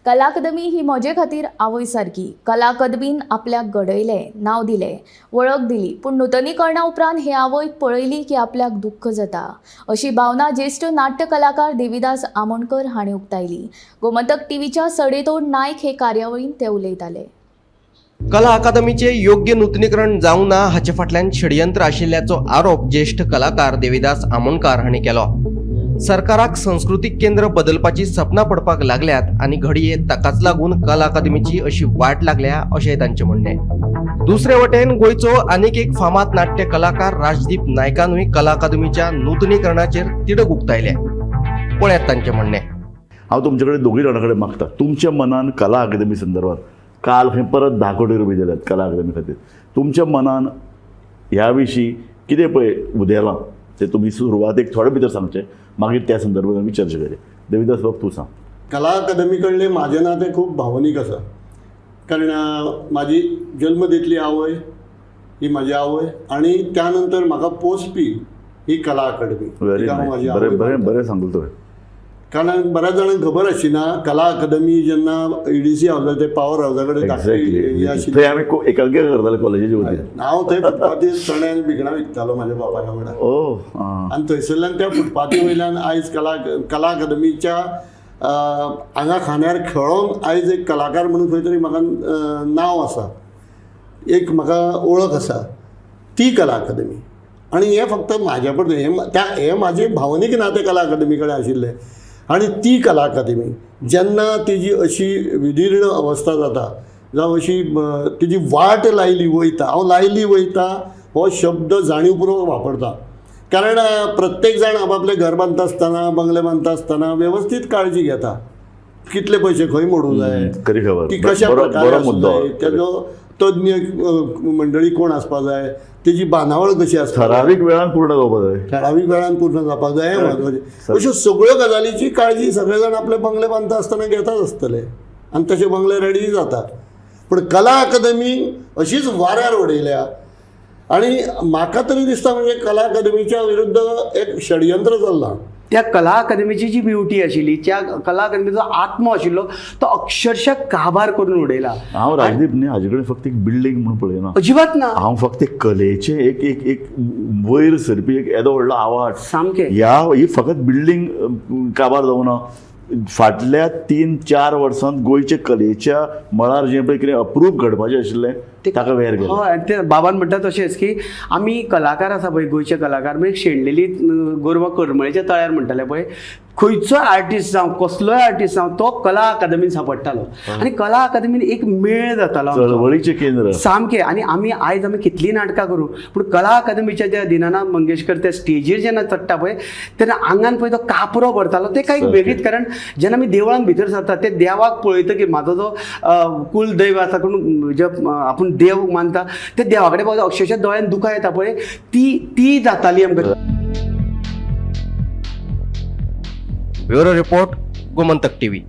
कला अकादमी ही म्हजे खातीर आवय सारकी. कला अकादमीन आपल्याक घडयलें, नांव दिलें, वळख दिली, पूण नूतनीकरणा उपरांत हे आवयक पळयली की आपल्याक दुख्ख जाता अशी भावना ज्येश्ठ नाट्य कलाकार देविदास आमोणकर हांणी उक्तायली. गोमंतक टीव्हीच्या सडेतोड नायक हे कार्यावळीन ते उलयताले. कला अकादमीचे योग्य नूतनीकरण जावंक ना हाचे फाटल्यान षडयंत्र आशिल्ल्याचो आरोप ज्येष्ठ कलाकार देविदास आमोणकार हांणी केलो. सरकाराक संस्कृतीक केंद्र बदलपाची सपनां पडपाक लागल्यात आनी घडये ताकाच लागून कला अकादमीची अशी वाट लागल्या अशें तांचें म्हणणें. दुसरे वटेन गोंयचो आनीक एक फामाद नाट्य कलाकार राजदीप नायकानूय कला अकादमीच्या नूतनीकरणाचेर तिडक उक्तायले. पळयात तांचें म्हणणें. हांव तुमचे कडेन दोगूय जाणां कडेन मागता, तुमच्या मनान कला अकादमी संदर्भात काल खंय परत 10 कोटी रुपये दिल्यात कला अकादमी खातीर. तुमच्या मनान ह्या विशीं कितें पळय उदेलां तें तुमी सुरवातेक थोडे भितर सांगचें, मागीर त्या संदर्भात आमी चर्चा करया. देविदास बाब तूं सांग. कला अकादमी कडलें म्हाजें नातें खूब भावनीक आसा. कारण म्हाजी जल्म दितली आवय ही म्हाजी आवय आनी त्या नंतर म्हाका पोसपी ही कला अकादमी. व्हेरी नायस, बरें सांगलें तुवें. कारण बऱ्याच जाणांक खबर आशिना कला अकादमी जेन्ना EDC हावसा ते पावर हावसा कडेन थंय आमी एकांकी करताले कॉलेजीचे वतीन. हांव थंय फुटपाथी चणे आनी भिकणां विकतालो म्हाज्या बापाय वांगडा. आनी थंयसरल्यान त्या फुटपाथी वयल्यान आयज कला अकादमीच्या हांगा खांद्यार खेळोन आयज एक कलाकार म्हणून खंय तरी म्हाका नांव आसा, एक म्हाका वळख आसा, ती कला अकादमी. आनी हें फक्त म्हाज्या पडटलें, हें म्हाजें भावनीक नातें कला अकादमी कडेन आशिल्लें. आनी ती कला अकादमी जेन्ना तेजी अशी विदीर्ण अवस्था जाता जावं अशी तेजी वाट लायली वयता, हांव लायली वयता हो शब्द जाणीवपूर्वक वापरता. कारण प्रत्येक जाण आपापलें घर बांदता आसतना, बंगले बांदता आसतना वेवस्थीत काळजी घेता. कितले पयशे खंय मोडूंक जाय, ती कशा प्रकारे आसूं जाय, तेजो तज्ञ मंडळी कोण आसपाक जाय, तेजी बांदावळ कशी आसता, ठरावीक वेळान पूर्ण जावपाक जाय, ठरावीक वेळान पूर्ण जावपाक जाय म्हत्वाचें. अश्यो सगळ्यो गजालीची काळजी सगळे जाण आपले बंगले बांदता आसतना घेताच आसतले आनी तशे बंगले रेडी जातात. पूण कला अकादमी अशीच वाऱ्यार उडयल्या. आनी म्हाका तरी दिसता म्हणजे कला अकादमीच्या विरुद्ध एक षडयंत्र चल्लां. त्या कला अकादमीची जी ब्युटी आशिल्ली, त्या कला अकादमीचो आत्मो आशिल्लो तो अक्षरशः काबार करून उडयला. हांव राजदीप न्ही हाजे कडेन फक्त एक बिल्डींग म्हणून पळयना, अजिबात ना. हांव फक्त एक कलेचे एक वयर सरपी एक येदो व्हडलो आवाज सामकें. ही फकत बिल्डींग काबार जावना, फाटल्या 3-4 वर्सांत गोंयचे कलेच्या मळार जें पळय कितें अप्रूप घडपाचें आशिल्लें ताका वेर गेलें. हय, ते बाबान म्हणटा तशेंच की आमी कलाकार आसा पळय गोंयचे कलाकार, म्हणजे शेणलेली गोरवां करमळेच्या तळ्यार म्हणटाले पळय, खंयचोय आर्टिस्ट जावं कसलोय आर्टिस्ट जावं तो कला अकादमीन सांपडटालो. आनी कला अकादमीन एक मेळ जातालो, चळवळीचें केंद्र सामकें. आनी आयज आमी कितलीं नाटकां करूं, पूण कला अकादमीच्या ज्या दिनानाथ मंगेशकर त्या स्टेजीर जेन्ना चडटा पळय तेन्ना आंगान पळय तो कापरो भरतालो. ते कांय वेगळीच. कारण जेन्ना आमी देवळान भितर सरता ते देवाक पळयतकीर म्हाजो जो कुलदैव आसा, कोण जे आपूण देव मानता, ते देवा कडेन पळयता अक्षरशः दोळ्यान दुकां येता पळय, ती जाताली आमकां. Bureau report, Gomantak TV.